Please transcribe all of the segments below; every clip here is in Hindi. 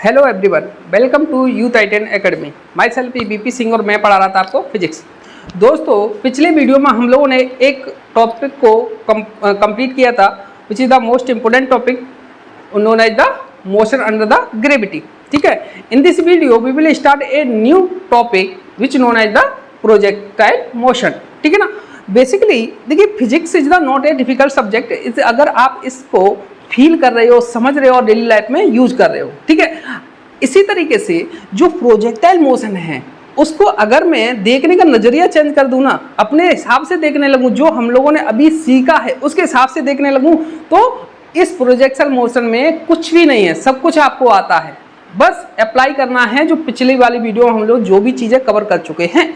Hello everyone, welcome to youth आई10 academy. Myself BP Singh और मैं पढ़ा रहा था आपको फिजिक्स। दोस्तों, पिछले वीडियो में हम लोगों ने एक टॉपिक को कंप्लीट किया था which is the most important topic known as the motion under the gravity. ठीक है, in this video we will start a new topic which known as the projectile motion. ठीक है ना। बेसिकली देखिए, physics is the not a difficult subject. अगर आप इसको फील कर रहे हो, समझ रहे हो और डेली लाइफ में यूज कर रहे हो, ठीक है। इसी तरीके से जो प्रोजेक्टाइल मोशन है उसको अगर मैं देखने का नजरिया चेंज कर दूं ना, अपने हिसाब से देखने लगूं, जो हम लोगों ने अभी सीखा है उसके हिसाब से देखने लगूं, तो इस प्रोजेक्टाइल मोशन में कुछ भी नहीं है, सब कुछ आपको आता है। बस अप्लाई करना है जो पिछली वाली वीडियो में हम लोग जो भी चीजें कवर कर चुके हैं।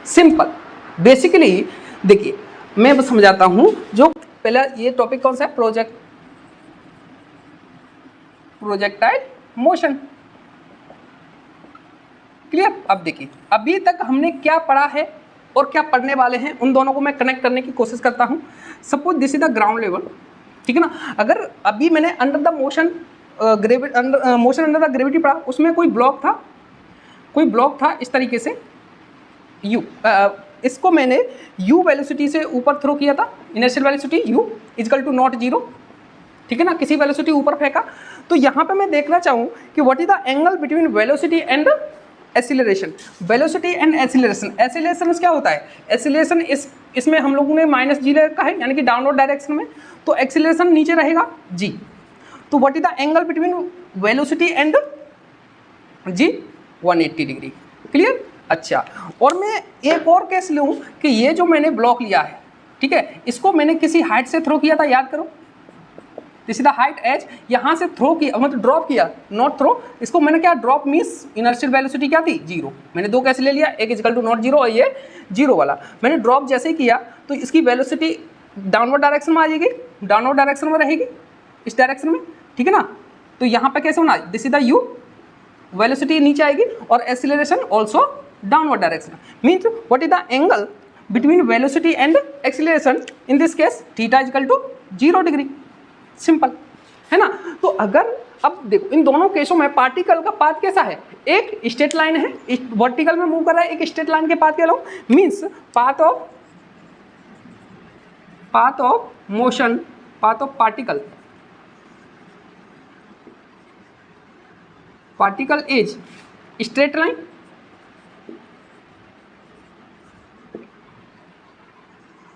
सिंपल। बेसिकली देखिए, मैं बस समझाता हूं। जो पहला ये टॉपिक कौन सा है? Projectile motion. क्लियर? अब देखिए, अभी तक हमने क्या पढ़ा है और क्या पढ़ने वाले हैं, उन दोनों को मैं कनेक्ट करने की कोशिश करता हूं। Suppose this is the ground level, ठीक है ना। अगर अभी मैंने under the motion motion under the gravity पढ़ा, उसमें कोई ब्लॉक था इस तरीके से u। इसको मैंने u वेलोसिटी से ऊपर थ्रो किया था, inertial velocity u equal to not zero, ठीक है ना। किसी वेलोसिटी ऊपर फेंका, तो यहाँ पे मैं देखना चाहूँ कि what is the angle between velocity and acceleration. Velocity and acceleration, acceleration क्या होता है? एक्सीलरेशन इसमें हम लोगों ने माइनस जी रखा है, यानी कि डाउनवर्ड डायरेक्शन में, तो एक्सीलरेशन नीचे रहेगा g। तो what is the angle between velocity and g? 180 degree. Clear? अच्छा, और मैं एक और केस लूँ कि ये जो मैंने ब्लॉक लिया है, ठीक है, इसको मैंने किसी हाइट से थ्रो किया था, याद करो। This is the height H, यहाँ से थ्रो किया, मतलब ड्रॉप किया, नॉट थ्रो। इसको मैंने क्या ड्रॉप मीन्स इनर्शियल वेलोसिटी क्या थी? जीरो। मैंने दो कैसे ले लिया, एक इक्वल टू नॉट जीरो और ये जीरो वाला। मैंने ड्रॉप जैसे ही किया तो इसकी वेलोसिटी डाउनवर्ड डायरेक्शन में आ जाएगी, डाउनवर्ड डायरेक्शन में रहेगी, इस डायरेक्शन में, ठीक है ना। तो यहाँ पे कैसे होना, this is the u, velocity नीचे आएगी और acceleration also downward direction. Means what is the angle between velocity and acceleration? In this case theta equal to 0 degree. Simple है ना। तो अगर अब देखो, इन दोनों केसों में पार्टिकल का पाथ कैसा है? एक स्ट्रेट लाइन है, वर्टिकल में मूव कर रहा है, एक स्ट्रेट लाइन के पाथ के along, means path of motion, path of particle is straight line.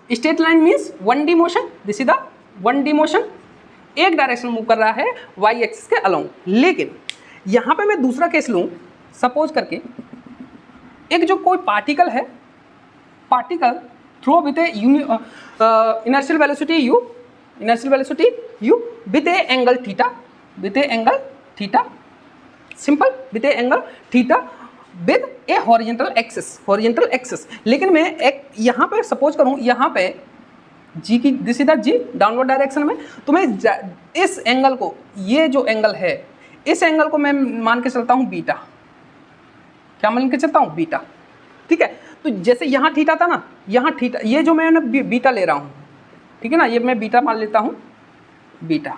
Straight line means 1D motion. This is the 1D motion, एक डायरेक्शन मूव कर रहा है वाई एक्सिस के अलोंग। लेकिन यहां पे मैं दूसरा केस लूं, सपोज करके एक जो कोई पार्टिकल है, particle throw with inertial velocity u, with a angle theta, simple, with a angle theta with a horizontal axis. लेकिन मैं एक यहाँ पे सपोज करूँ, यहाँ पे जी की, this is the G, downward direction में, तो मैं इस एंगल को, ये जो एंगल है, इस एंगल को मैं मान के चलता हूँ बीटा। क्या मान के चलता हूँ? बीटा। ठीक है। तो जैसे यहाँ थीटा था ना, यहाँ थीटा, ये जो मैं बीटा ले रहा हूँ, ठीक है ना, ये मैं बीटा मान लेता हूँ, beta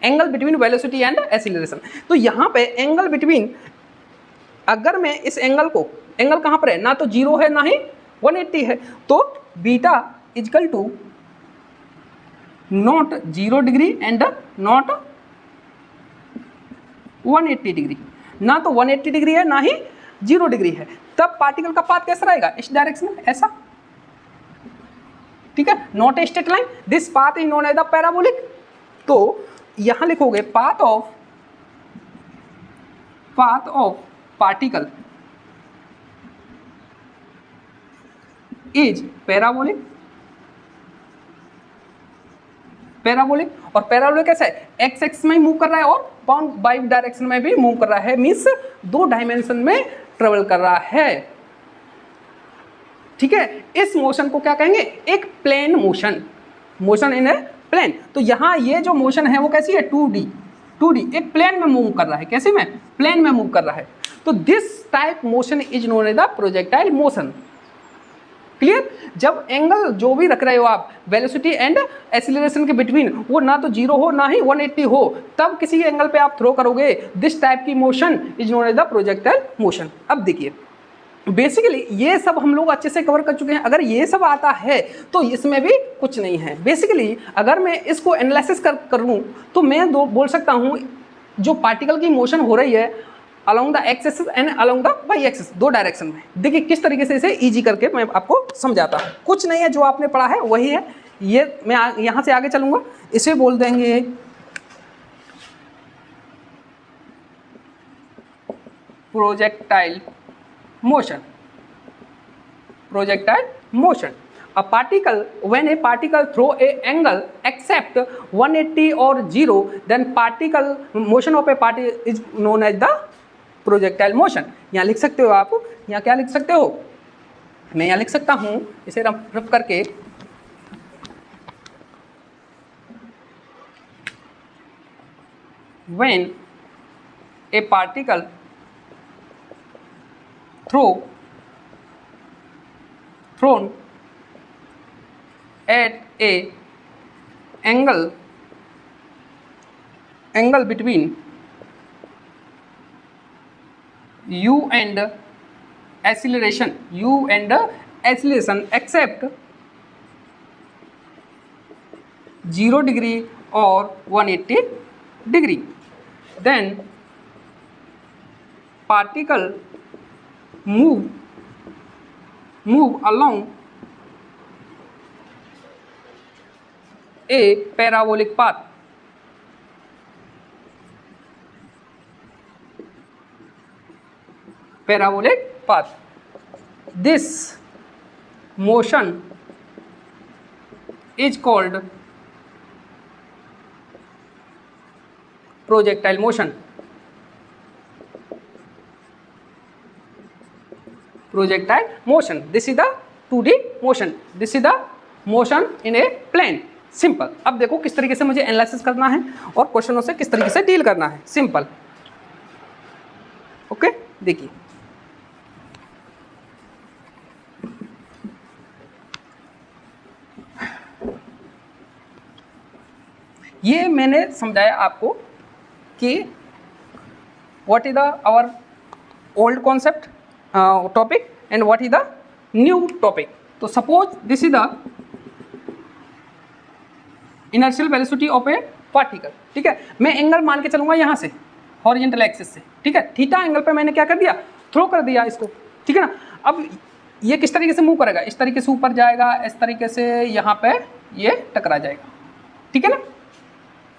angle between velocity and acceleration. तो यहाँ पे एंगल बिटवीन, अगर मैं इस एंगल को, एंगल कहाँ पर है? ना तो जीरो है ना ही 180 है, तो beta equal to not 0 degree and not 180 degree. ना तो 180 डिग्री है ना ही 0 डिग्री है। तब पार्टिकल का पाथ कैसा रहेगा? इस डायरेक्शन में, ऐसा। ठीक है, not a straight line, this path is known as the parabolic. तो यहां लिखोगे path of particle is parabolic. और पैराबोलिक कैसा है? एक्स एक्सिस में ही मूव कर रहा है और बाउंड बाई डायरेक्शन में भी मूव कर रहा है, मीन्स 2 डायमेंशन में ट्रेवल कर रहा है। ठीक है, इस मोशन को क्या कहेंगे? एक plane motion in a plane. तो यहां ये जो मोशन है वो कैसी है? 2D, एक प्लेन में मूव कर रहा है। कैसे में? प्लेन में मूव कर रहा है। तो this type motion is known as the projectile motion. Clear? जब एंगल जो भी रख रहे हो आप वेलोसिटी एंड एक्सीलरेशन के बिटवीन वो ना तो 0 हो ना ही 180 हो, तब किसी एंगल पे आप थ्रो करोगे। दिस टाइप की motion is known as the projectile motion. अब देखिए बेसिकली ये सब हम लोग अच्छे से कवर कर चुके हैं। अगर ये सब आता है तो इसमें भी कुछ नहीं है। बेसिकली अगर मैं इसको एनालिसिस कर लूँ तो मैं बोल सकता हूँ जो पार्टिकल की मोशन हो रही है along the x axis and along the y axis, दो डायरेक्शन में। देखिए किस तरीके से इसे इजी करके मैं आपको समझाता हूँ। कुछ नहीं है, जो आपने पढ़ा है वही है। ये मैं यहाँ से आगे चलूँगा, इसे बोल देंगे projectile motion. Projectile motion, a particle when a particle throw a angle except 180 or 0 then particle motion of a particle is known as the projectile motion। यहाँ लिख सकते हो आप, यहाँ क्या लिख सकते हो, मैं यहाँ लिख सकता हूँ इसे रफ करके when a particle thrown at a angle between u and acceleration except 0 degree or 180 degree, then particle move along a parabolic path। This motion is called projectile motion। Projectile motion, this is the 2D motion, this is the motion in a plane। Simple. अब देखो किस तरीके से मुझे एनालिसिस करना है और क्वेश्चनों से किस तरीके से डील करना है। Simple, okay. देखिए ये मैंने समझाया आपको कि what is the our old concept topic and what is the new topic. तो suppose this is the inertial velocity of a particle, ठीक है। मैं एंगल मान के चलूंगा यहाँ से हॉरिजॉन्टल एक्सिस से, ठीक है। थीटा एंगल पे मैंने क्या कर दिया, थ्रो कर दिया इसको, ठीक है ना। अब ये किस तरीके से मूव करेगा, इस तरीके से ऊपर जाएगा, इस तरीके से यहाँ पे ये टकरा जाएगा, ठीक है ना,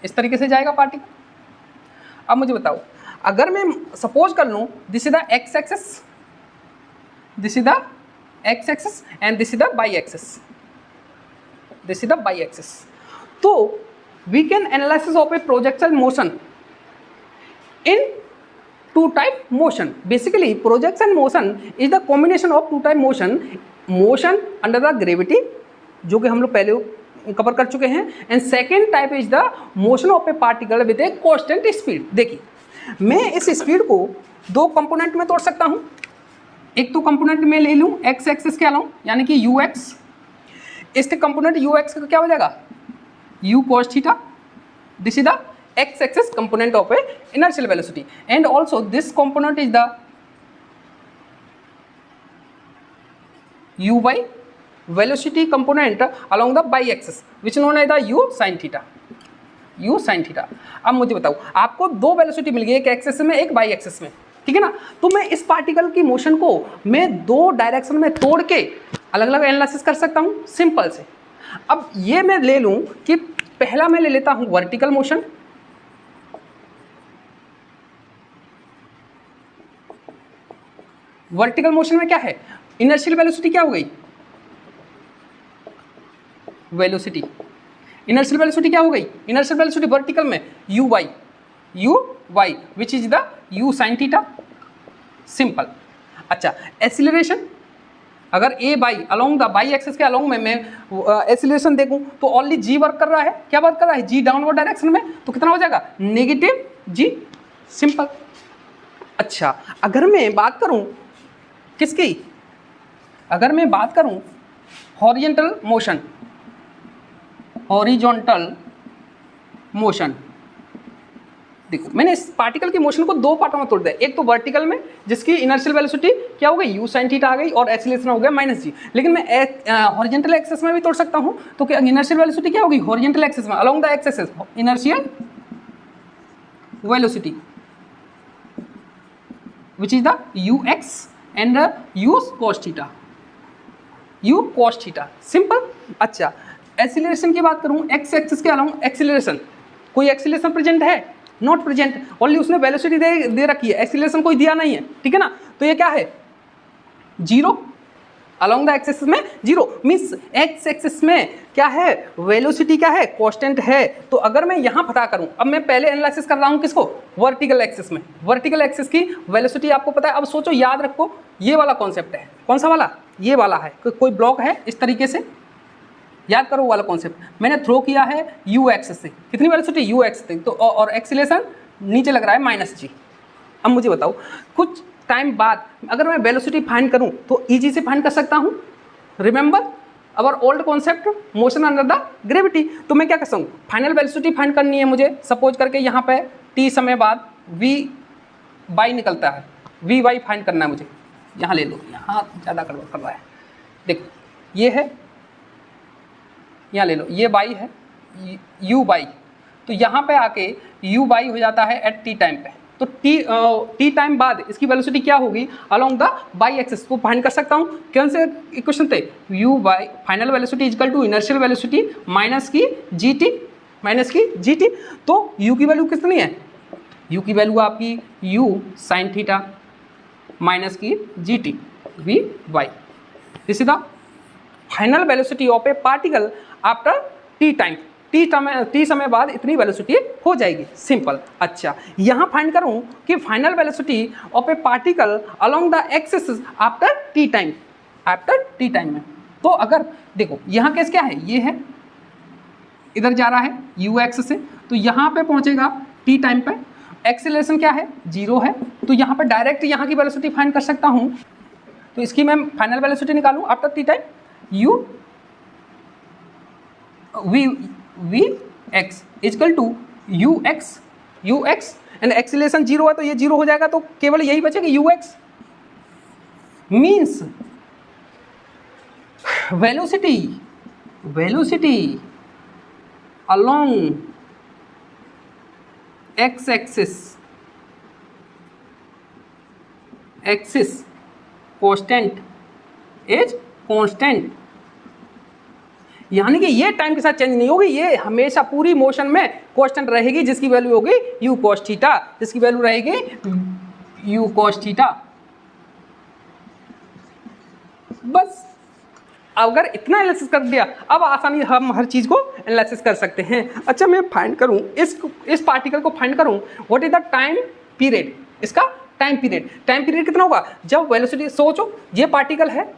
इस तरीके से जाएगा पार्टिकल। अब मुझे बताओ अगर मैं सपोज कर लूँ this is the x axis, this is the x axis and this is the y axis, this is the y axis. तो we can analysis of a projectile motion in two type motion। basically projection motion is the combination of two type motion under the gravity, जो कि हम लोग पहले कवर कर चुके हैं, and second type is the motion of a particle with a constant speed. देखिए मैं इस स्पीड को दो कंपोनेंट में तोड़ सकता हूं। एक तो कंपोनेंट में ले लूं एक्स एक्सिस के अलाउ यानी कि यू एक्स, इसके कंपोनेंट यू एक्स का क्या हो जाएगा u cos theta, this is the x axis component of a inertial velocity, and also this component is the uy velocity component along the y axis which known as the u sin theta, u sin theta। अब मुझे बताओ आपको दो वेलोसिटी मिल गई, एक एक्सिस में एक वाई एक्सिस में, ठीक है ना। तो मैं इस पार्टिकल की मोशन को मैं दो डायरेक्शन में तोड़ के अलग अलग एनालिसिस कर सकता हूँ सिंपल से। अब ये मैं ले लूं कि पहला मैं ले लेता हूं वर्टिकल मोशन, वर्टिकल मोशन में क्या है, इनर्शियल वेलोसिटी क्या हो गई, वेलोसिटी, इनर्शियल वेलोसिटी क्या हो गई, इनर्शियल वेलोसिटी वर्टिकल में u y which is the u sine theta, simple. अच्छा एक्सीलरेशन, अगर a y along the y axis के अलोंग में मैं एक्सीलरेशन देखूं तो ओनली जी वर्क कर रहा है, क्या वर्क कर रहा है, जी डाउनवर्ड डायरेक्शन में, तो कितना हो जाएगा नेगेटिव जी, सिंपल। अच्छा अगर मैं बात करूं किसकी, अगर मैं बात करूं हॉरिजॉन्टल मोशन, हॉरिजॉन्टल मोशन। देखो मैंने इस पार्टिकल के मोशन को दो पार्टों में तोड़ दिया, एक तो वर्टिकल में जिसकी इनर्शियल वेलोसिटी क्या हो गई u sin थीटा आ गई और एक्सीलरेशन हो गया -g, लेकिन मैं हॉरिजॉन्टल एक्सिस में भी तोड़ सकता हूं, तो क्या इनर्शियल वेलोसिटी क्या होगी हॉरिजॉन्टल एक्सिस में along the axis inertial velocity which is the ux and the u cos theta, u cos theta, simple. अच्छा एक्सीलरेशन की बात करूं, एक्स एक्सिस के अलोंग एक्सीलरेशन, कोई एक्सीलरेशन प्रेजेंट है? नॉट प्रेजेंट, ओनली उसने वेलोसिटी दे रखी है, एक्सीलरेशन कोई दिया नहीं है, ठीक है ना। तो ये क्या है जीरो, अलोंग द एक्सिस में जीरो, मीन्स एक्स एक्सिस में क्या है वेलोसिटी क्या है कांस्टेंट है। तो अगर मैं यहाँ पता करूँ, अब मैं पहले एनालिसिस कर रहा हूँ किसको वर्टिकल एक्सिस में, वर्टिकल एक्सिस की वेलोसिटी आपको पता है। अब सोचो, याद रखो ये वाला कॉन्सेप्ट है, कौन सा वाला, ये वाला है, कोई ब्लॉक है इस तरीके से, याद करो वाला कॉन्सेप्ट। मैंने थ्रो किया है यू एक्स से, कितनी वेलोसिटी यू एक्स से, तो और एक्सीलरेशन नीचे लग रहा है -g। अब मुझे बताओ कुछ टाइम बाद अगर मैं वेलोसिटी फाइंड करूं तो इजी से फाइंड कर सकता हूं। Remember our old concept motion under the gravity. तो मैं क्या कर सकता हूँ, फाइनल वेलोसिटी फाइंड करनी है मुझे, सपोज करके यहाँ पे t समय बाद v बाई निकलता है, v बाई फाइंड करना है मुझे। यहाँ ले लो, यहाँ ज़्यादा गड़बड़ कर रहा है, देखो ये है, यहाँ ले लो, ये बाई है u बाई, तो यहाँ पे आके u बाई हो जाता है एट t टाइम पे। तो t टाइम बाद इसकी वेलोसिटी क्या होगी अलोंग द बाई एक्सिस, को फाइंड कर सकता हूँ। कौन से इक्वेशन थे, u y final velocity equal to inertial velocity minus की gt। तो u की वैल्यू कितनी है, u की वैल्यू आपकी u sin थीटा माइनस की gt v y। This is the final velocity of a particle after t time, t समय बाद इतनी वेलोसिटी हो जाएगी, सिंपल। अच्छा यहाँ फाइंड करूँ कि final velocity of a particle along the axis after t time में। तो अगर देखो यहाँ केस क्या है, ये है इधर जा रहा है यू एक्स से, तो यहाँ पे पहुँचेगा टी टाइम पे, एक्सीलरेशन क्या है 0 है, तो यहाँ पे डायरेक्ट यहाँ की वेलोसिटी फाइंड कर सकता हूँ। तो इसकी मैं फाइनल वेलोसिटी निकालूँ after t time, u v x equal to u x and acceleration 0 है तो ये 0 हो जाएगा, तो केवल यही बचेगा you x. Means velocity along x axis constant is constant, यानी कि ये टाइम के साथ चेंज नहीं होगी, ये हमेशा पूरी मोशन में कांस्टेंट रहेगी, जिसकी वैल्यू होगी u cos थीटा, जिसकी वैल्यू रहेगी u cos थीटा। बस अगर इतना एनालिसिस कर दिया, अब आसानी हम हर चीज़ को एनालिसिस कर सकते हैं। अच्छा मैं फाइंड करूं इस पार्टिकल को फाइंड करूं, what is the time period, इसका टाइम पीरियड कितना होगा जब वेलोसिटी, सोचो ये पार्टिकल है,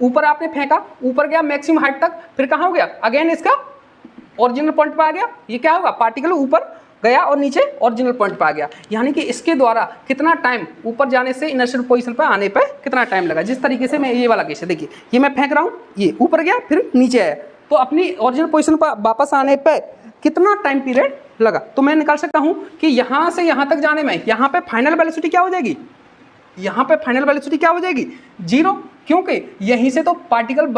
ऊपर आपने फेंका, ऊपर गया मैक्सिमम हाइट तक, फिर कहाँ हो गया अगेन इसका ओरिजिनल पॉइंट पे आ गया, ये क्या होगा पार्टिकल ऊपर गया और नीचे ओरिजिनल पॉइंट पे आ गया, यानी कि इसके द्वारा कितना टाइम ऊपर जाने से इनर्शियल पोजीशन पे आने पे कितना टाइम लगा। जिस तरीके से मैं ये वाला केस है, देखिए ये मैं फेंक रहा हूँ, ये ऊपर गया फिर नीचे आया, तो अपनी ओरिजिनल पोजीशन पर वापस आने पे कितना टाइम पीरियड लगा। तो मैं निकाल सकता हूँ कि यहाँ से यहाँ तक जाने में यहाँ पे फाइनल वेलोसिटी क्या हो जाएगी, यहाँ पे फाइनल वेलोसिटी क्या हो जाएगी 0, क्योंकि यहीं से तो पार्टिकल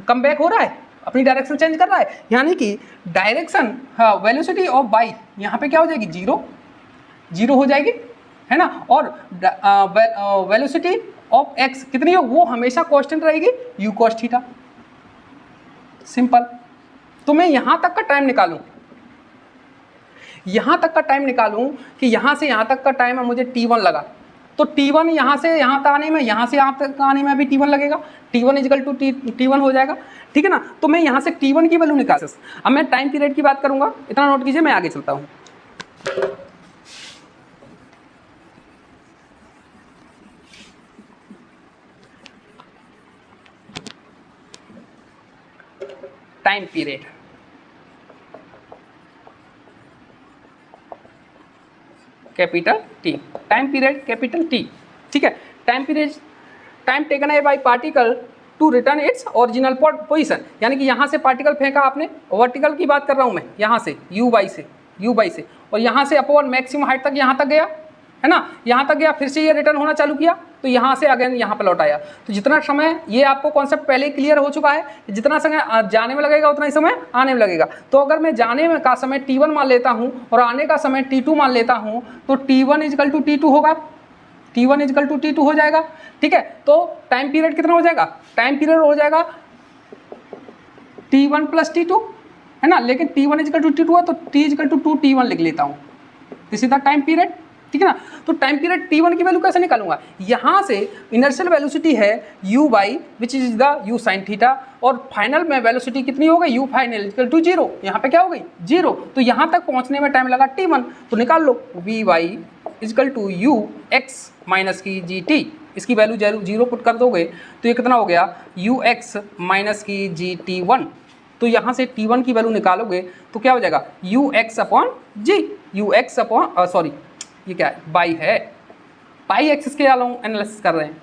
कम बैक हो रहा है, अपनी डायरेक्शन चेंज कर रहा है, यानी कि डायरेक्शन वेलोसिटी ऑफ बाई यहाँ पे क्या हो जाएगी 0 हो जाएगी, है ना। और वेलोसिटी ऑफ एक्स कितनी हो, वो हमेशा कांस्टेंट रहेगी u cos थीटा, सिंपल। तो मैं यहाँ तक का टाइम निकालूं, कि यहाँ से यहाँ तक का टाइम है मुझे t1 लगा, तो t1 यहाँ से यहाँ तक आने में, यहाँ से यहाँ तक आने में भी t1 लगेगा, t1 इजकल टू t1 हो जाएगा, ठीक है ना। तो मैं यहाँ से t1 की वैल्यू निकाल सकता। अब मैं टाइम पीरियड की बात करूँगा, इतना नोट कीजिए, मैं आगे चलता हूँ। Time period, capital T, time period capital T, ठीक है। टाइम पीरियड, टाइम टेकन है by particle to return its original position, यानी कि यहाँ से पार्टिकल फेंका आपने, वर्टिकल की बात कर रहा हूँ मैं, यहाँ से यू बाई से, और यहाँ से अपॉन मैक्सिमम हाइट तक यहाँ तक गया, है ना, यहाँ तक गया, फिर से ये रिटर्न होना चालू किया, तो यहाँ से अगेन यहाँ पर लौट आया। तो जितना समय, ये आपको कॉन्सेप्ट पहले ही क्लियर हो चुका है, जितना समय जाने में लगेगा उतना ही समय आने में लगेगा। तो अगर मैं जाने में का समय t1 मान लेता हूँ और आने का समय t2 मान लेता हूँ, तो t1 इजकल टू t2 होगा, t1 इजकल टू t2 हो जाएगा, ठीक है। तो टाइम पीरियड कितना हो जाएगा, टाइम पीरियड हो जाएगा t1 प्लस t2, है ना, लेकिन t1 इजकल टू t2 है तो t इजकल टू 2t1 लिख लेता हूँ, this is the time period, ठीक है ना। तो टाइम पीरियड t1 की वैल्यू कैसे निकालूंगा, यहाँ से इनर्शियल वेलोसिटी है u by which is the u sine theta, और फाइनल में वेलोसिटी कितनी हो गई, u फाइनल इक्वल टू 0, यहाँ पे क्या हो गई 0, तो यहाँ तक पहुँचने में टाइम लगा t1, तो निकाल लो v y equal to u x minus की gt, इसकी वैल्यू 0 पुट कर दोगे तो ये कितना हो गया u x माइनस की gt1, तो यहाँ से t1 की वैल्यू निकालोगे तो क्या हो जाएगा u x upon g, u x upon sorry ये क्या है, बाई है, पाई एक्सिस के एनालिसिस कर रहे हैं,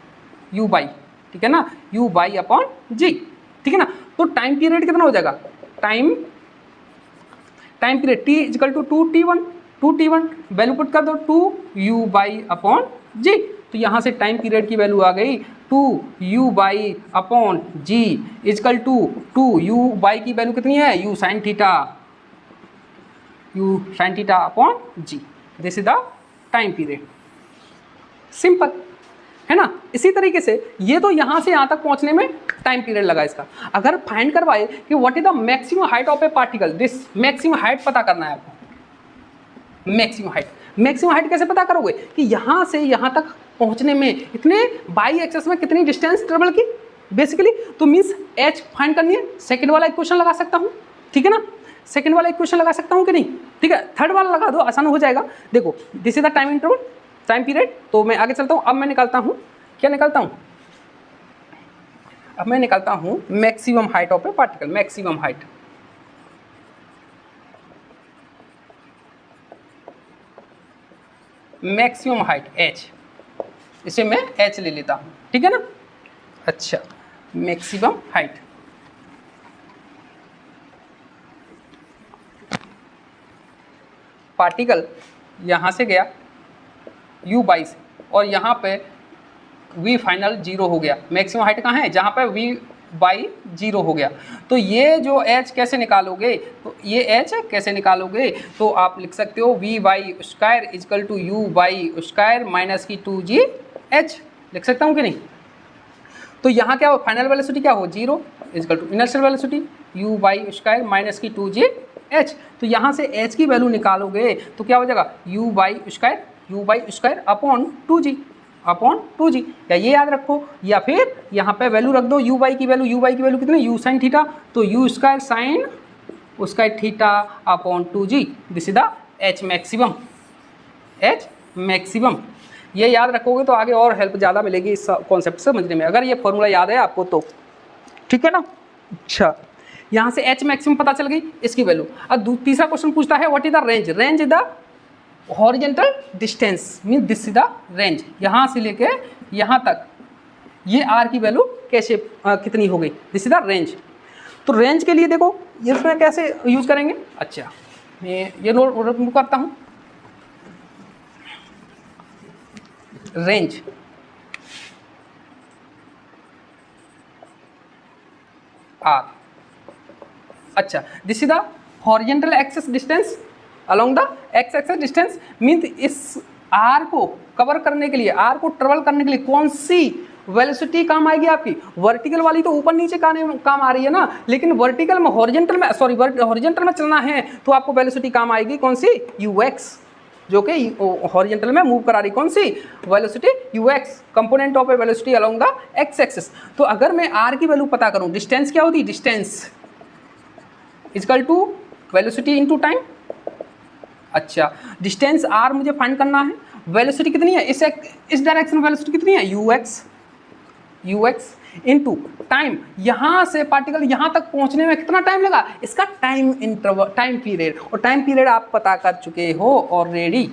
u बाई, ठीक है ना, u बाई अपॉन g, ठीक है ना। तो टाइम पीरियड कितना हो जाएगा, time period t equal to 2t1 value put कर दो 2u बाई अपॉन g, तो यहाँ से टाइम पीरियड की वैल्यू आ गई 2u y upon g equal to 2u y की वैल्यू कितनी है, u sine theta upon g, this is the time period, simple है ना। इसी तरीके से ये तो यहाँ से यहाँ तक पहुँचने में टाइम पीरियड लगा इसका। अगर फाइंड करवाए कि what is the maximum height of a particle, this maximum height पता करना है आपको, मैक्सिमम हाइट कैसे पता करोगे कि यहाँ से यहाँ तक पहुँचने में इतने बाई एक्सेस में कितनी डिस्टेंस ट्रेवल की बेसिकली, तो मीन्स h फाइंड करनी है, सेकेंड वाला इक्वेशन लगा सकता हूँ, ठीक है ना, सेकेंड वाला इक्वेशन लगा सकता हूँ कि नहीं, ठीक है, थर्ड वाला लगा दो, आसान हो जाएगा। देखो this is the time interval, time period, तो मैं आगे चलता हूँ। अब मैं निकालता हूँ, क्या निकालता हूँ, अब मैं निकालता हूँ maximum height of a particle, maximum height h, इसे मैं h ले लेता हूँ, ठीक है ना। अच्छा, मैक्सिमम हाइट, पार्टिकल यहाँ से गया u बाई से, और यहाँ पे v फाइनल 0 हो गया, मैक्सिमम हाइट कहाँ है, जहाँ पे v बाई 0 हो गया। तो ये जो h कैसे निकालोगे, तो ये h कैसे निकालोगे, तो आप लिख सकते हो v y square equal to u y square minus की 2g h, लिख सकता हूँ कि नहीं। तो यहाँ क्या हो, फाइनल वेलोसिटी क्या हो 0 equal to inertial velocity u y square minus की 2g h, तो यहाँ से h की वैल्यू निकालोगे तो क्या हो जाएगा u y square upon 2g, या ये याद रखो, या फिर यहाँ पे वैल्यू रख दो u बाई की वैल्यू कितनी, u साइन थीटा, तो u square sine square theta upon 2g, this is the h maximum. ये याद रखोगे तो आगे और हेल्प ज़्यादा मिलेगी इस कॉन्सेप्ट समझने में, अगर ये फॉर्मूला याद है आपको तो, ठीक है ना। अच्छा, यहाँ से h मैक्सिमम पता चल गई, इसकी वैल्यू। अब तीसरा क्वेश्चन पूछता है what is the range, range is the horizontal distance, mean this is the range, यहाँ से लेके यहाँ तक ये r की वैल्यू कैसे कितनी हो गई, दिस इज द रेंज। तो रेंज के लिए देखो ये इसमें कैसे यूज करेंगे। अच्छा, मैं ये नोट करता हूँ, रेंज r, अच्छा, this is the horizontal axis distance along the x axis distance, means इस r को कवर करने के लिए, r को ट्रेवल करने के लिए कौन सी वेलोसिटी काम आएगी आपकी, वर्टिकल वाली तो ऊपर नीचे काम आ रही है ना, लेकिन वर्टिकल में हॉरिजॉन्टल में चलना है तो आपको वेलोसिटी काम आएगी कौन सी, ux, जो कि हॉरिजॉन्टल में मूव करा रही, कौन सी velocity ux, component of a velocity along the x axis. तो अगर मैं r की वैल्यू पता करूं, डिस्टेंस क्या होती, distance equal to velocity into time. अच्छा, डिस्टेंस r मुझे फाइंड करना है, वेलोसिटी कितनी है, इस डायरेक्शन में वेलोसिटी कितनी है, ux इनटू टाइम, यहाँ से पार्टिकल यहाँ तक पहुँचने में कितना टाइम लगा, इसका टाइम पीरियड, और टाइम पीरियड आप पता कर चुके हो ऑलरेडी।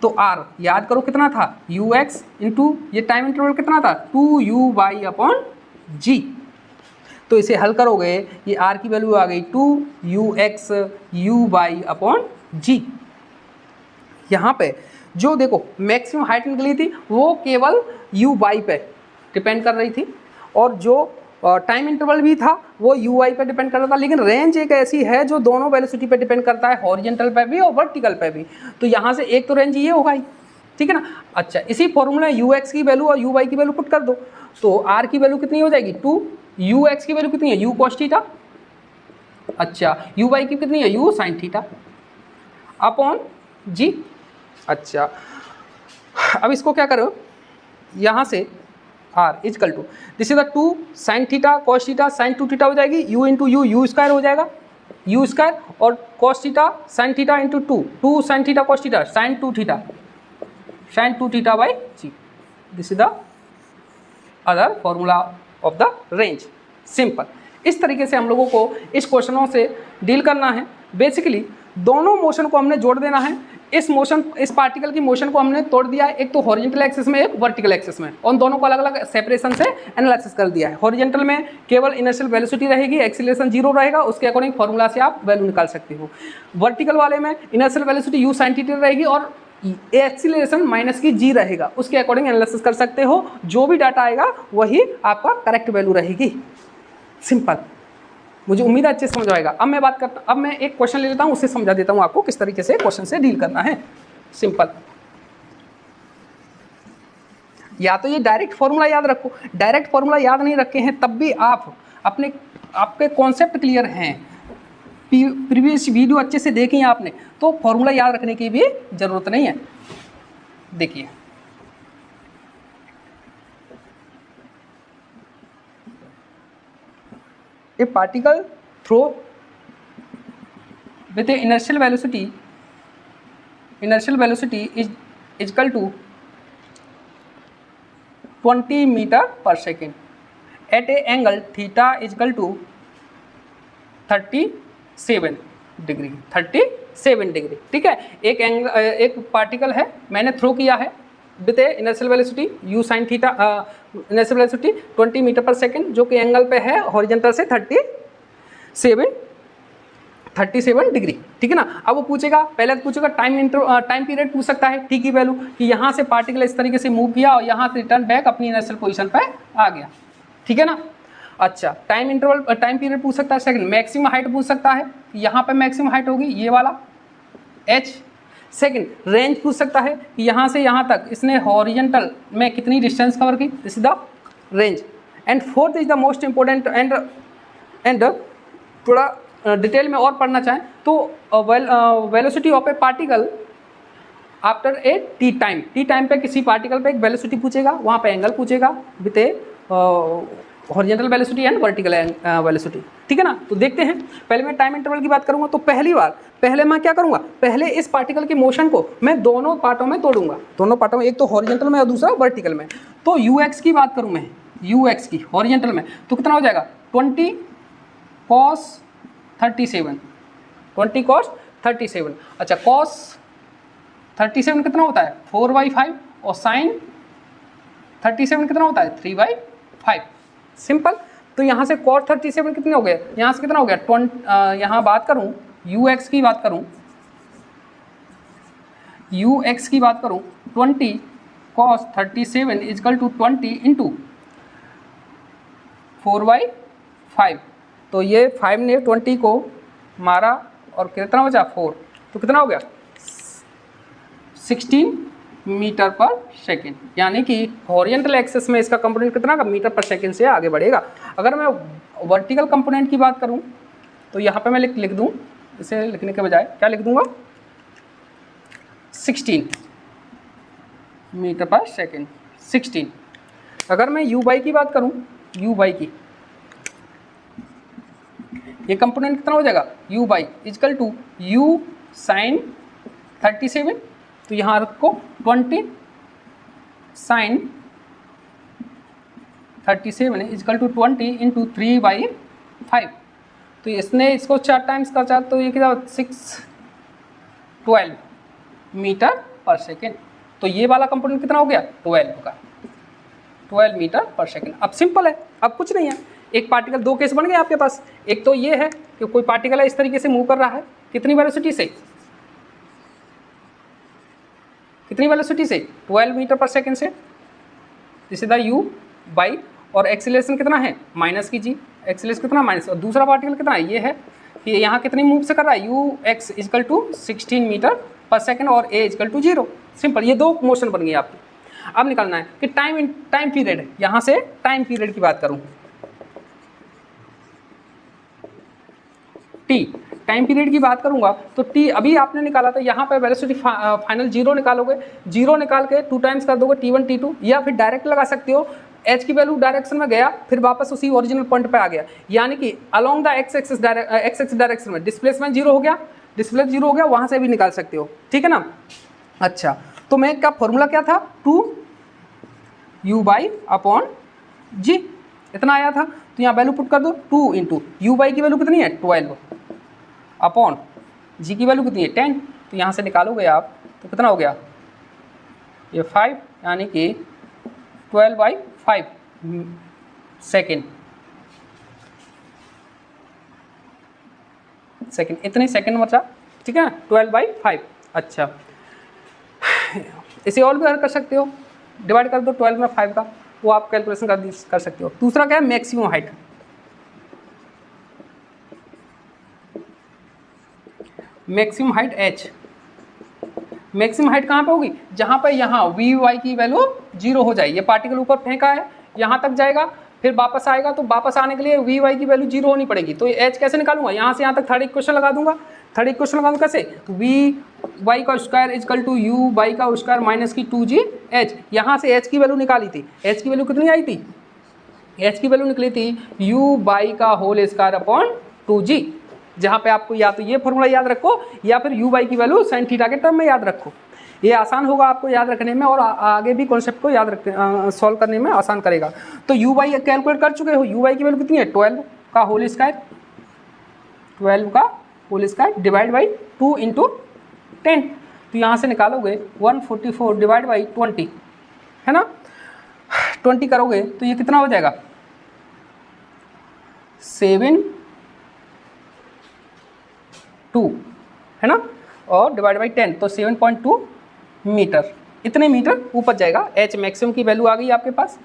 तो r याद करो कितना था, ux इनटू ये टाइम इंटरवल कितना था 2u बाई अपॉन जी। तो इसे हल करोगे, ये आर की वैल्यू आ गई 2ux u/g। यहाँ पे जो देखो मैक्सिमम हाइट निकली थी वो केवल u/y पे डिपेंड कर रही थी, और जो टाइम इंटरवल भी था वो u/y पे डिपेंड कर रहा था। लेकिन रेंज एक ऐसी है जो दोनों वेलोसिटी पे डिपेंड करता है, हॉरिजेंटल पे भी और वर्टिकल पे भी। तो यहाँ से एक तो रेंज ये होगा ही, ठीक है ना। अच्छा, इसी फॉर्मूला ux की वैल्यू और uy की वैल्यू पुट कर दो, तो r की वैल्यू कितनी हो जाएगी 2, ux की वैल्यू कितनी है u cos थीटा, अच्छा uy की कितनी है u sin theta upon g। अच्छा, अब इसको क्या करो, यहाँ से r equal to this is the 2 sin theta cos theta sin 2 theta हो जाएगी, u इंटू u स्क्वायर हो जाएगा, u स्क्वायर, और cos theta sin theta into 2 sin theta cos theta sin 2 theta by g। This is the other formula of the range. Simple, इस तरीके से हम लोगों को इस क्वेश्चनों से डील करना है। बेसिकली दोनों मोशन को हमने जोड़ देना है। इस पार्टिकल की मोशन को हमने तोड़ दिया है, एक तो हॉरिजॉन्टल एक्सिस में, एक वर्टिकल एक्सिस में, और दोनों को अलग अलग सेपरेशन से एनालिसिस कर दिया है। हॉरिजॉन्टल में केवल इनर्शियल वेलोसिटी रहेगी, एक्सीलरेशन 0 रहेगा, उसके अकॉर्डिंग फॉर्मूला से आप वैल्यू निकाल सकते हो। वर्टिकल वाले में inertial velocity u sin theta रहेगी और एक्सीलरेशन माइनस की g रहेगा, उसके अकॉर्डिंग एनालिसिस कर सकते हो। जो भी डाटा आएगा वही आपका करेक्ट वैल्यू रहेगी। सिंपल, मुझे उम्मीद है अच्छे से समझ आएगा। अब मैं एक क्वेश्चन ले लेता हूँ, उससे समझा देता हूँ आपको किस तरीके से क्वेश्चन से डील करना है। सिंपल, या तो ये डायरेक्ट फॉर्मूला याद रखो, डायरेक्ट फॉर्मूला याद नहीं रखे हैं तब भी आपके कॉन्सेप्ट क्लियर हैं, प्रीवियस वीडियो अच्छे से देखी है आपने, तो फॉर्मूला याद रखने की भी जरूरत नहीं है। देखिए, a particle throw with a inertial velocity is equal to 20 meter per second at a angle theta is equal to 37 degree. ठीक है, एक पार्टिकल है, मैंने थ्रो किया है with a inertial velocity u sin theta, inertial velocity 20 meter per second, जो कि एंगल पे है हॉरिजॉन्टल से 37 डिग्री। ठीक है ना। अब वो पूछेगा, पहले तो पूछेगा टाइम पीरियड पूछ सकता है, टी की वैल्यू, कि यहाँ से पार्टिकल इस तरीके से मूव किया और यहाँ से रिटर्न बैक अपनी इनर्शियल पोजीशन पे आ गया। ठीक है ना। अच्छा, टाइम पीरियड पूछ सकता है। सेकंड, मैक्सिमम हाइट पूछ सकता है, यहाँ पे मैक्सिमम हाइट होगी ये वाला h। सेकंड, रेंज पूछ सकता है कि यहाँ से यहाँ तक इसने हॉरिजॉन्टल में कितनी डिस्टेंस कवर की, this is the range. And fourth is the most important, and थोड़ा डिटेल में और पढ़ना चाहें तो velocity of a particle after A T time पे किसी पार्टिकल पे एक वेलोसिटी पूछेगा, वहाँ पे एंगल पूछेगा with A horizontal velocity and vertical velocity. ठीक है ना। तो देखते हैं, पहले मैं टाइम इंटरवल की बात करूंगा। तो पहले मैं क्या करूंगा, पहले इस पार्टिकल के मोशन को मैं दोनों पार्टों में तोड़ूंगा, दोनों पार्टों में, एक तो हॉरिजॉन्टल में और दूसरा वर्टिकल में। तो ux की बात करूं मैं, ux की हॉरिजॉन्टल में, तो कितना हो जाएगा 20 cos 37। अच्छा, cos 37 कितना होता है 4/5, और sin 37 कितना होता है 3/5। सिंपल। तो यहाँ से cos 37 कितने हो गए, यहाँ से कितना हो गया 20, यहाँ बात करूँ ux की बात करूँ 20 cos 37 इजकल टू 20 इंटू 4/5। तो ये 5 ने 20 को मारा और कितना बचा 4, तो कितना हो गया 16 मीटर पर सेकेंड। यानी कि हॉरिजॉन्टल एक्सिस में इसका कंपोनेंट कितना का मीटर पर सेकेंड से आगे बढ़ेगा। अगर मैं वर्टिकल कंपोनेंट की बात करूं तो यहाँ पे मैं लिख दूं, इसे लिखने के बजाय क्या लिख दूंगा 16 मीटर पर सेकेंड 16। अगर मैं u बाई की बात करूं, u बाई की, ये कंपोनेंट कितना हो जाएगा u y equal to u sine 37। तो यहाँ रखो 20 साइन 37 इजकल टू 20 इंटू 3/5। तो इसने इसको 4 टाइम्स का 4, तो ये कितना 12 मीटर पर सेकेंड। तो ये वाला कंपोनेंट कितना हो गया 12 का, 12 मीटर पर सेकेंड। अब सिंपल है, अब कुछ नहीं है, एक पार्टिकल, दो केस बन गए आपके पास। एक तो ये है कि कोई पार्टिकल है इस तरीके से मूव कर रहा है, कितनी वेलोसिटी से, कितनी वेलोसिटी से, 12 मीटर पर सेकेंड से, this is the you by, और एक्सीलरेशन कितना है माइनस की जी, एक्सीलरेशन कितना माइनस, और दूसरा पार्टिकल कितना है, ये है कि यहाँ कितनी मूव से कर रहा है, u x equal to 16 meter per second और ए इजकल टू 0। सिंपल, ये दो मोशन बन गई आपकी। अब निकालना है कि टाइम पीरियड, यहाँ से टाइम पीरियड की बात करूँ, टी, टाइम पीरियड की बात करूंगा तो टी अभी आपने निकाला था, यहाँ पे वेलोसिटी फाइनल 0 निकालोगे, 0 निकाल के 2 टाइम्स कर दोगे t1 t2, या फिर डायरेक्ट लगा सकते हो, h की वैल्यू डायरेक्शन में गया फिर वापस उसी ओरिजिनल पॉइंट पे आ गया, यानी कि along the x axis direction में डिस्प्लेसमेंट 0 हो गया, डिस्प्लेस 0 हो गया, वहाँ से भी निकाल सकते हो, ठीक है ना। अच्छा, तो मैं क्या फॉर्मूला क्या था, 2u/g, इतना आया था, तो यहाँ वैल्यू पुट कर दो, 2 इंटू यू बाई की वैल्यू कितनी है 12 अपॉन जी की वैल्यू कितनी है 10, तो यहाँ से निकालोगे आप तो कितना हो गया, ये 5, यानी कि 12/5 सेकेंड, इतने सेकेंड बचा, ठीक है, 12/5। अच्छा, इसे और भी कर सकते हो, डिवाइड कर दो 12 में 5 का, वो आप कैलकुलेशन कर सकते हो। दूसरा क्या है, maximum height, maximum height h, maximum height कहाँ पे होगी, जहाँ पे यहाँ वी वाई की वैल्यू 0 हो जाए, ये पार्टिकल ऊपर फेंका है, यहाँ तक जाएगा फिर वापस आएगा, तो वापस आने के लिए वी वाई की वैल्यू 0 होनी पड़ेगी, तो h कैसे निकालूंगा, यहाँ से यहाँ तक थर्ड इक्वेशन लगा दूंगा, थर्ड इक्वेशन लगा दूंगा कैसे, वी वाई का square equal to u y का स्क्वायर माइनस की 2g h, यहाँ से h की वैल्यू निकाली थी, h की वैल्यू कितनी आई थी, h की वैल्यू निकली थी u बाई का होल स्क्वायर अपॉन 2g, जहाँ पे आपको या तो ये फॉर्मूला याद रखो या फिर u बाई की वैल्यू साइन थीटा के टर्म में याद रखो, ये आसान होगा आपको याद रखने में, और आगे भी कॉन्सेप्ट को याद रख सॉल्व करने में आसान करेगा। तो u बाई कैलकुलेट कर चुके हो, u बाई की वैल्यू कितनी है 12 का होल स्क्वायर, 12 का whole square divide by 2 into 10, तो यहाँ से निकालोगे 144 डिवाइड बाई 20, है ना, 20 करोगे तो ये कितना हो जाएगा 7.2, है ना, और डिवाइड बाई 10 तो 7.2 मीटर, इतने मीटर ऊपर जाएगा, h मैक्सिमम की वैल्यू आ गई आपके पास।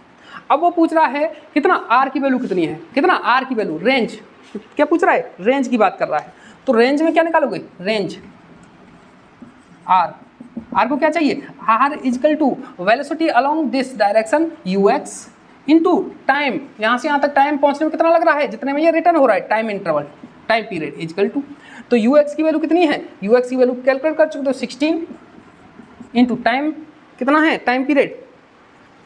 अब वो पूछ रहा है कितना r की वैल्यू कितनी है, कितना r की वैल्यू, रेंज क्या पूछ रहा है, रेंज की बात कर रहा है, तो रेंज में क्या निकालोगे, रेंज r को क्या चाहिए, r equal to velocity along this direction ux into time, यहाँ से यहाँ तक टाइम पहुँचने में कितना लग रहा है, जितने में ये रिटर्न हो रहा है, time interval, time period equal to, तो ux की वैल्यू कितनी है, ux की वैल्यू कैलकुलेट कर चुके, तो 16 इंटू टाइम कितना है, टाइम पीरियड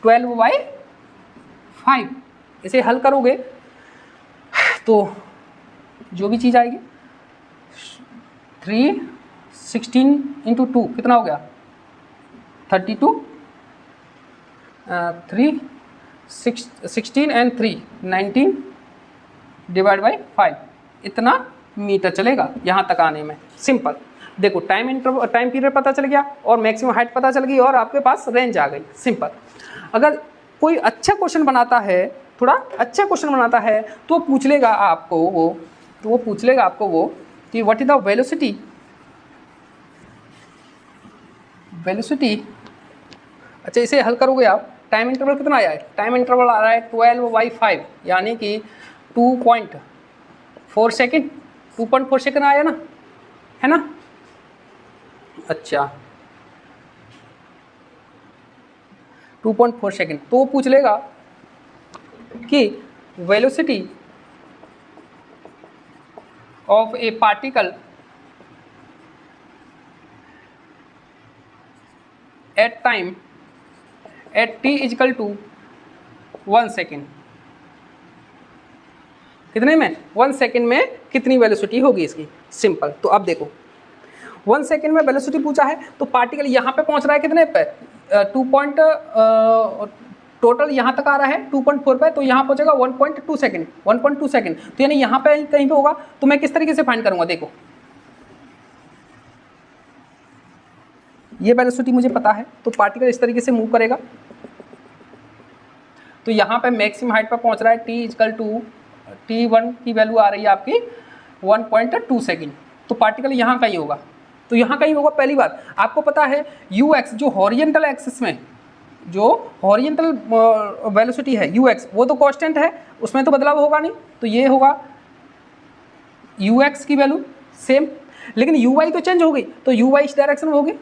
12/5, इसे हल करोगे तो जो भी चीज़ आएगी 16 इंटू 2 कितना हो गया 32, 16 एंड 3 19 डिवाइड बाई 5, इतना मीटर चलेगा यहाँ तक आने में। सिंपल, देखो टाइम पीरियड पता चल गया और मैक्सिमम हाइट पता चल गई और आपके पास रेंज आ गई। सिंपल, अगर कोई अच्छा क्वेश्चन बनाता है, थोड़ा अच्छा क्वेश्चन बनाता है तो पूछ लेगा आपको वो कि व्हाट इज द वेलोसिटी। अच्छा, इसे हल करोगे आप, टाइम इंटरवल कितना आया है, टाइम इंटरवल आ रहा है 12/5, यानी कि 2.4 सेकेंड, 2.4 सेकेंड आया ना, है ना। अच्छा, 2.4 सेकेंड, तो पूछ लेगा कि velocity of a particle at time at t equal to 1 second, कितने में 1 सेकेंड में कितनी वेलोसिटी होगी इसकी। सिंपल, तो अब देखो 1 सेकेंड में वेलोसिटी पूछा है तो पार्टिकल यहाँ पे पहुँच रहा है कितने पे, टोटल यहाँ तक आ रहा है 2.4 पे, तो यहाँ पहुँचेगा 1.2 सेकेंड, 1.2 सेकेंड, तो यानी यहाँ पे कहीं पे होगा। तो मैं किस तरीके से फाइंड करूँगा, देखो ये वेलोसिटी मुझे पता है, तो पार्टिकल इस तरीके से मूव करेगा, तो यहाँ पे मैक्सिमम हाइट पर पहुँच रहा है, t इक्वल टू t1 की वैल्यू आ रही है आपकी 1.2 सेकेंड। तो पार्टिकल यहाँ का ही होगा, तो यहाँ का ही होगा। पहली बात आपको पता है ux जो हॉरिजेंटल एक्सिस में जो हॉरिजेंटल वेलोसिटी है ux वो तो कांस्टेंट है, उसमें तो बदलाव होगा नहीं, तो ये होगा ux की वैल्यू सेम। लेकिन uy तो चेंज हो गई, तो uy इस डायरेक्शन में होगी,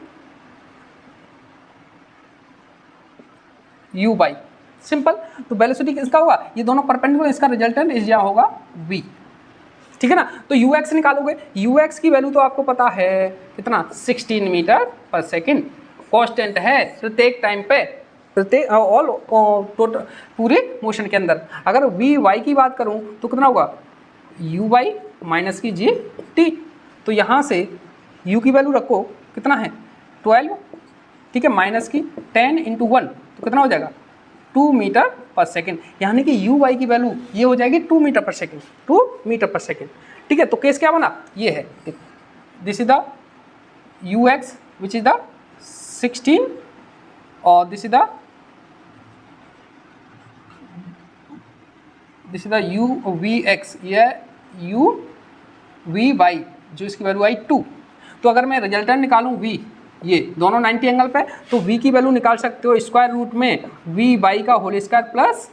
uy सिंपल। तो वेलोसिटी किसका होगा, ये दोनों परपेंडिकुलर, इसका रिजल्टेंट इस यहाँ होगा v, ठीक है ना। तो ux निकालोगे, ux की वैल्यू तो आपको पता है कितना 16 मीटर पर सेकेंड, कांस्टेंट है प्रत्येक टाइम पे, प्रत्येक ऑल टोटल पूरे मोशन के अंदर। अगर vy की बात करूं तो कितना होगा uy माइनस की gt, तो यहाँ से u की वैल्यू रखो कितना है 12, ठीक है, माइनस की 10 × 1 तो कितना हो जाएगा 2 मीटर पर सेकेंड, यानी कि uy की वैल्यू ये हो जाएगी 2 metre per second, 2 metre per second, ठीक है। तो केस क्या बना, ये है, this is the ux which is the 16 और दिस इज द uvx, ये uvy जो इसकी वैल्यू आई 2। तो अगर मैं रिजल्टेंट निकालूं v, ये दोनों 90 एंगल पे, तो v की वैल्यू निकाल सकते हो स्क्वायर रूट में vy का होल स्क्वायर प्लस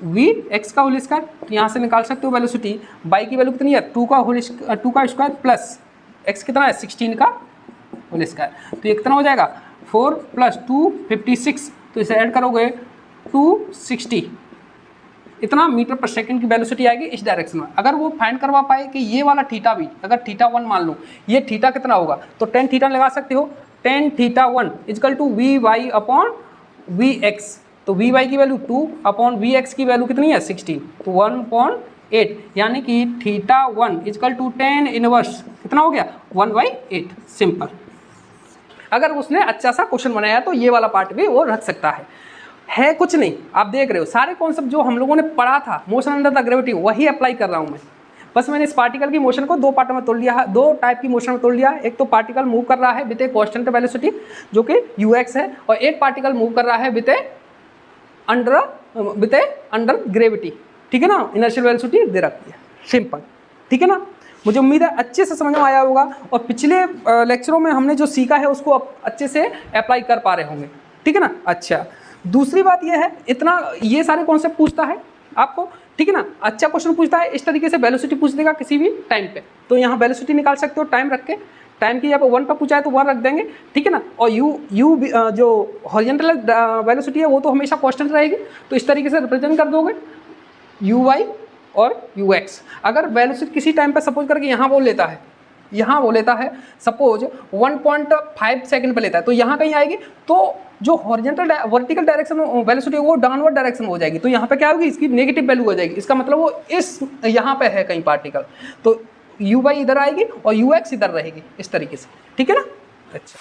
vx का होल स्क्वायर। तो यहाँ से निकाल सकते हो वेलोसिटी, y की वैल्यू कितनी है 2 का स्क्वायर प्लस x कितना है 16 का होल स्क्वायर। तो ये कितना हो जाएगा 4 + 2 56, तो इसे ऐड करोगे 260, इतना मीटर पर सेकंड की वेलोसिटी आएगी इस डायरेक्शन में। अगर वो फाइंड करवा पाए कि ये वाला थीटा भी, अगर θ1 मान लो, ये थीटा कितना होगा, तो tan थीटा लगा सकते हो, tan θ1 equal to vy upon vx, तो vy की वैल्यू 2 अपॉन vx की वैल्यू कितनी है 16, तो 1/8, यानी कि θ1 इक्वल टू tan इनवर्स कितना हो गया 1/8, सिंपल। अगर उसने अच्छा सा क्वेश्चन बनाया तो ये वाला पार्ट भी वो रख सकता है कुछ नहीं। आप देख रहे हो सारे कॉन्सेप्ट जो हम लोगों ने पढ़ा था मोशन अंडर द ग्रेविटी वही अप्लाई कर रहा हूँ मैं। बस मैंने इस पार्टिकल की मोशन को दो पार्टों में तोड़ लिया है, दो टाइप की मोशन में तोड़ लिया है। एक तो पार्टिकल मूव कर रहा है विद ए कांस्टेंट वेलोसिटी जो कि ux है, और एक पार्टिकल मूव कर रहा है विद ए अंडर ग्रेविटी, ठीक है ना, इनर्शियल वेलोसिटी दे रखी है, सिंपल, ठीक है ना। मुझे उम्मीद है अच्छे से समझ में आया होगा और पिछले लेक्चरों में हमने जो सीखा है उसको अच्छे से अप्लाई कर पा रहे होंगे, ठीक है ना। अच्छा, दूसरी बात यह है, इतना ये सारे कॉन्सेप्ट पूछता है आपको, ठीक है ना, अच्छा क्वेश्चन पूछता है, इस तरीके से वेलोसिटी पूछ देगा किसी भी टाइम पे, तो यहाँ वेलोसिटी निकाल सकते हो टाइम रख के, टाइम की यहाँ पे 1 पर पूछा है तो 1 रख देंगे, ठीक है ना। और यू जो हॉरिजॉन्टल वेलोसिटी है वो तो हमेशा कांस्टेंट रहेगी, तो इस तरीके से रिप्रेजेंट कर दोगे uy और ux। अगर वेलोसिटी किसी टाइम पे सपोज करके यहाँ वो लेता है सपोज 1.5 सेकंड पे लेता है, तो यहाँ कहीं आएगी, तो जो हॉरिजॉन्टल वर्टिकल डायरेक्शन वेलोसिटी वो डाउनवर्ड डायरेक्शन में हो जाएगी, तो यहाँ पे क्या होगी इसकी नेगेटिव वैल्यू हो जाएगी, इसका मतलब वो इस यहाँ पे है कहीं पार्टिकल, तो uy इधर आएगी और ux इधर रहेगी, इस तरीके से, ठीक है ना। अच्छा।